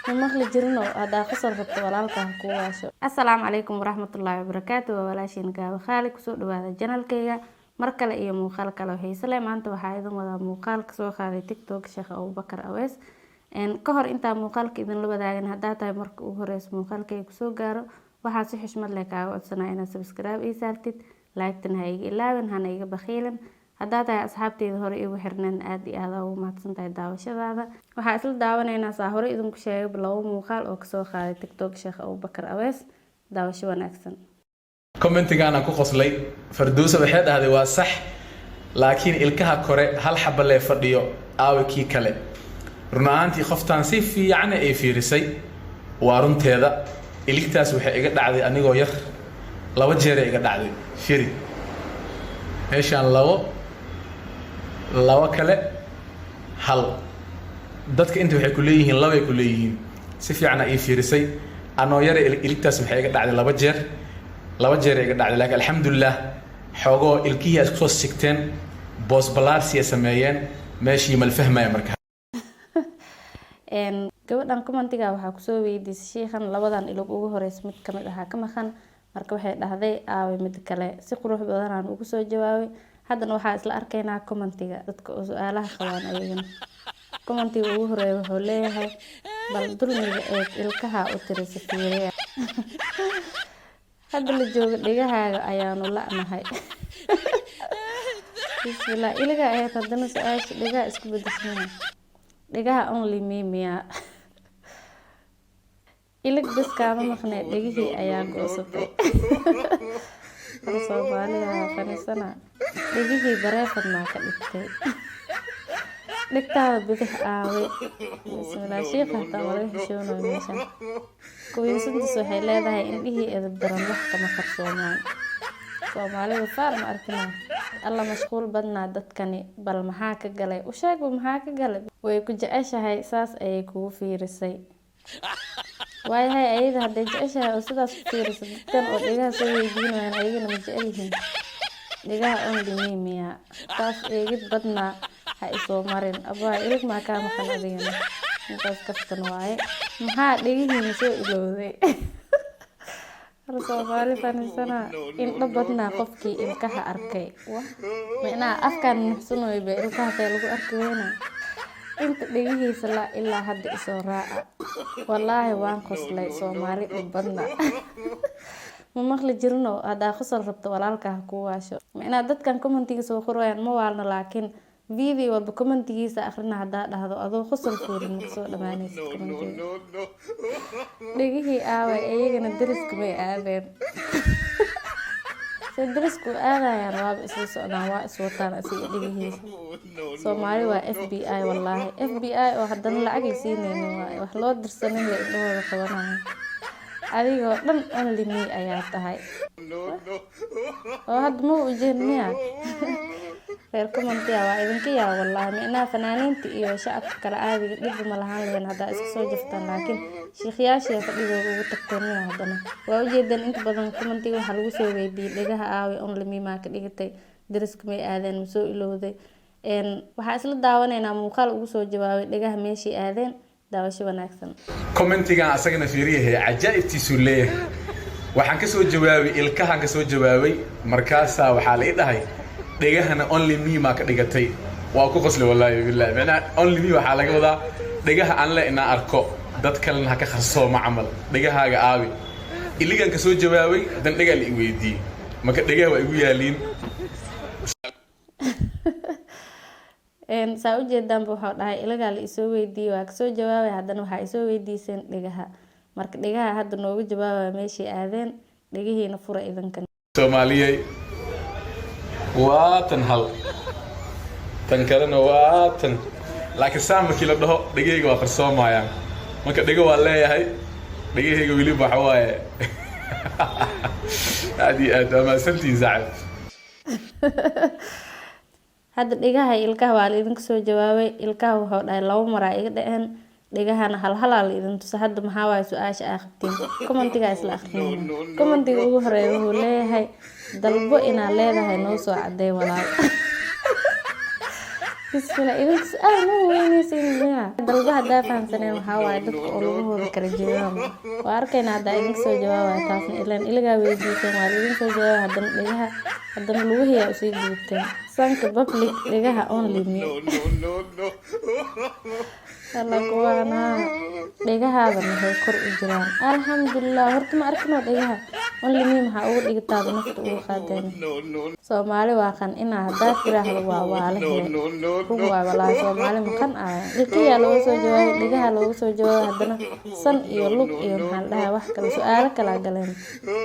ممخلي جرنو هذا خسر ربط walaalka ku waasho assalaamu calaykum waraxmatullaahi wabarakaatuh walaashin gaawa khaali ku soo dhawaada channelkayga mar kale iyo muuqaal kale oo xiiso leh maanta waxaa idin wadaa muuqaal ka soo qaaday TikTok Sheekh Abubakar Awees ka hor inta muuqaalka idin la wadaagin hadaa tahay marka ugu horeyso muuqaalkayga ku soo gaaro waxaa si xushmad leh kaaga codsanaa inaad subscribe ii saartid like-tan ha iga ilaawin hana iga bakhiilin hadaa tahay asxaabteyda hore igu xirnaan aad iyo aad ugu mahadsantahay daawashadaada waxaa isla daawanaynaa saa hore idinku sheegay labo muuqaal oo ka soo qaaday TikTok Sheekh Abubakar Awees daawasho wanaagsan commentigaana ku qoslay Farduusa waxay dhahday waa sax laakiin ilkaha kore hal xabba lee fadhiyo aawkii kale runaantii qoftaan si fiican ay fiirisay waa runteeda iligtaas waxay iga dhacday anigoo yar laba jeer iga dhacday firi meeshaan laba kale hal dadka inta waxay ku leeyihiin laba ay ku leeyihiin si fiican ay fiirisay anoo yar iligtaas waxay iga dhacday laba jeer iga dhacday laakiin alxamdulillah xoogoo ilkihii isku soo sigteen boos balaarsi sameeyeen meeshii mal fahmaya markaa gabadhan commentiga waxaa ku soo weydiisay sheekhan labadan ilog ugu horeys mid kamid ah ka maqan marka waxay dhahday aaway mid kale si qurux badan aan ugu soo jawaabay haddana waxaa isla arkaynaa commentiga dadka oo su'aalaha qabaan ayagana commentiga ugu horeeya wuxuu leeyahay bal dulmiga ee ilkaha u tirisa fiiriya hadda la joogo dhigahaaga ayaanu la'nahay bismillah iliga ayaa haddana su'aasha dhigaha isku bedeshnaa dhigaha only me miya ilig bas kaama maqnay dhigihii ayaa goosatay Soomaaliya faniisana dhigihii bareefadna ka dhigtay dhigtaada bidix aaway bismillah sheekha tawala heshoono meesha kuwiisantiis waxay leedahay indhihii edeb daran wax kama qarsoomaan Soomaalida faar ma arkina alla mashquul badnaa dadkani bal maxaa ka galay u sheeg maxaa ka galay way ku jeceshahay saas ayay kugu fiirisay waayahay ayada hadday jeceshahay oo sidaas ku fiirisay dadkan oo dhigaha soo weydiinayaan ayagana ma jecel yihiin dhigaha only me miya taas eegid badnaa ha isoo marin abaa ilig maa kaa maqan adigana intaas kaftan waaye maxaa dhigihiina soo ilowday Soomaali faniisana indho badnaa qofkii ilkaha arkay macnaa afkaan nuxsanooy bay ilkaha kale lagu arki weynaa inta dhigihiisa la ilaa hadda isoo raaca wallaahi waan qoslay Soomaali dhib badnaa ma maqli jirno hadaa khasar rabto walaalka ku waasho macnaa dadkan commentiga soo qorayaan ma waalna laakiin video walba commentigiisa akhrina hadaa dhahdo adoo khasar fuurin soo dhamaanaysid commentiga dhigihii aaway ayagana dariska may aadeen darisku aadayaan waa isla socdaan waa iswataan asiga dhigihiisa Soomaali waa FBI wallaahi FBI oo haddana lacag la siinaynin waa wax loo dirsanin la indhahooda qabanaya adigoo dhan only me ayaa tahay oo hadda ma u jeedniya reer commentiga waa idinka yaa wallaahi macnaa fanaaniinta iyo shacabka kale caadiga dhib ma lahaan lahayn hadaa iska soo jaftaan laakiin sheekhayaasha fadhigooda ugu tagtoonaya haddana waa u jeedaan inta badan commentiga waxaa lagu soo weydiiyay dhigaha aaway only me maa ka dhigatay dariska may aadeen ma soo ilowday waxaa isla daawanaynaa muuqaal ugu soo jawaabay dhigaha meeshii aadeen daawasho wanaagsan commentigan asagana fiiriyahay cajaa'ibtiisu leeyahay waxaan ka soo jawaabay ilkahan ka soo jawaabay markaasaa waxaa la ii dhahay dhigahana only me maa ka dhigatay waa ku qosli wallaahi billahi macnaa only me waxaa laga wadaa dhigaha aan le inaan arko dad kalena ha ka qarsooma camal dhigahaaga aawi iligan ka soo jawaabay dan dhigaa la i weydiiyey marka dhigaha waa igu yaaliin saa u jeedaanba waxaa dhahay ilagaa la isoo weydiiyey waa kasoo jawaabay haddana waxaa isoo weydiiseen dhigaha marka dhigaha hadda nooga jawaabaya meeshii aadeen dhigihiina fura idinkan Soomaaliyay waatan hal tan kalena waatan laakiin saamkii la dhaho dhigayga waa qarsoomayaan marka dhigo waa leeyahay dhigayga wili waxa waaye aad ama santii zaad hadda dhigaha ilkaha waa la idinka soo jawaabay ilkaha wuxuu dhahay laba maraa iga dhaceen dhigahana hal la idin tusa hadda maxaa waaye su'aasha aa qabtiin commentiga isla akhrinayna commentiga ugu horeeya wuxuu leeyahay dalbo inaad leedahay noo soo cadeey walaal بسم الله إذا سؤال مو وين يسميها دلبها دافع سنين وحاول دك أولوه ذكر الجواب وأركينا هذا إنك سو جواب تاسن إلا إلقى ويجيتين والدين سو جواب هذا لوه هي أسيج جيتين سانك بابليك لقاها only me الله قوانا لقاها هذا هي كر إجرام الحمد لله هرت ما أركنا لقاها only me محا أول إجتاز نفط أول خادين Soomaali waa kan inaa haddaad tiraahdo waa waale run waa walaa Soomaali makan ilkayaa looga soo jawaabay dhigaha looga soo jawaabay haddana san iyo lug iyo maxaan dhahaa wax kale su-aalo kalaa galeen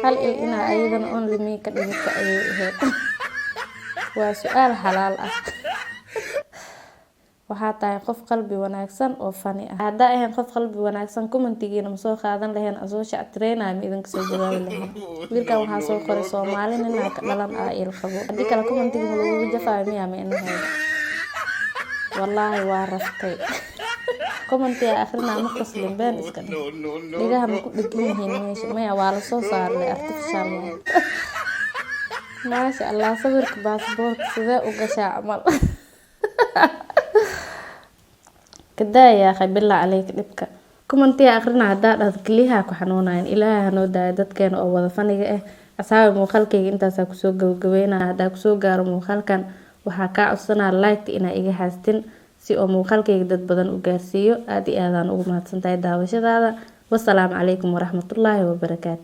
hal il inaa ayadana only me ka dhigata ayay ahayd waa su-aal xalaal ah waxaa tahay qof qalbi wanaagsan oo fani ah haddaa ahayn qof qalbi wanaagsan commentigiina ma soo qaadan lahayn aan soo shactireynayo ma idinka soo jawaabi lahayn wiilkan waxaa soo qoray Soomaali ninaa ka dhalan il qabo haddii kale commentiga ma lagugu jafaayo miyaa ma inaheeda wallaahi waa raftay commentiga akrinaa ma qaslin been iska dhig dhigaha ma ku dhegin yihiin meesha maya waa la soo saaray artificial maasha Allah sawirka baasaboorka sidee u gashaa camal كدايا يا أخي بالله عليك دبك كومنتي آخرنا عداد كليها كحنونين إلهي هنو دايدات كانوا أول فنيجة أصحاب مخالكي أنت ساكسوق وجوينا هذا كسوق جار مخالكن وحكا أصلا لايك إنا إيجا حاستين سي أو مخالكي جدد بدن وجارسيو أدي آذان أقوم هاتسنتاي داوشة هذا والسلام عليكم ورحمة الله وبركاته.